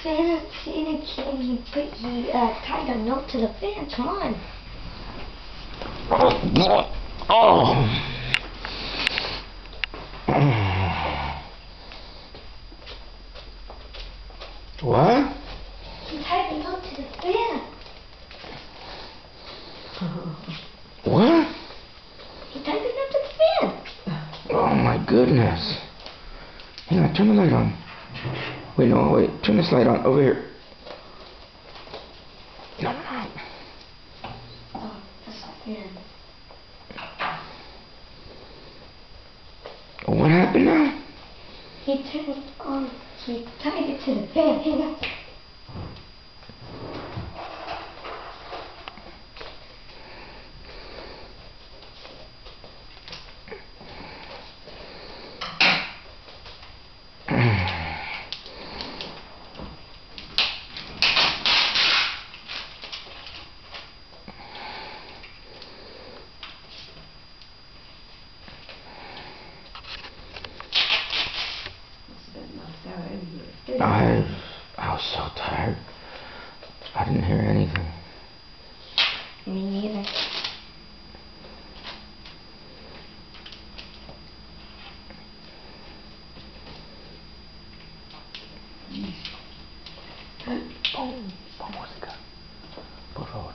Santa came, he tied a note to the fan. Come on. Oh. What? He tied a note to the fan. What? He tied a note to the fan. Oh my goodness. Hang on, turn the light on. Wait, no, wait. Turn this light on. Over here. No, no. Oh, that's the fan. What happened now? He tied it to the fan. Hang on. I was so tired. I didn't hear anything. Me neither. Pon música, por favor.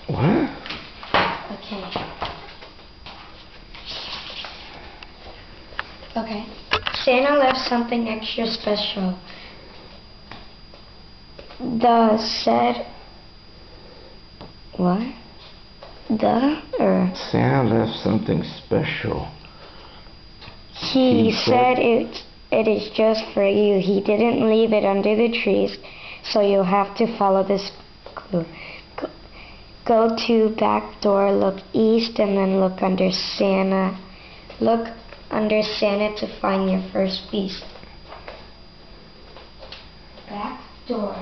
What? Okay. Okay. Santa left something extra special. Santa left something special. He said it is just for you. He didn't leave it under the trees, so you'll have to follow this clue. Go to back door, look east, and then look under Santa. Look under Santa to find your first beast. Back door.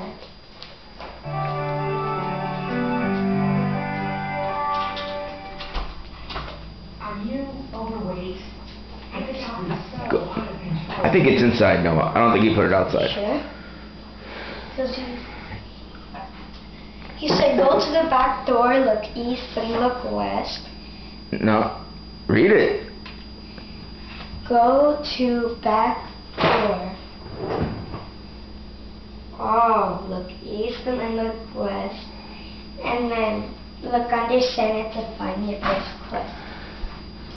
Are you overweight? I think it's inside, Noah. I don't think he put it outside. Sure. He said go to the back door, look east, and look west. No. Read it. Go to back door. Oh, look east and then look west. And then look under Santa to find your first quest.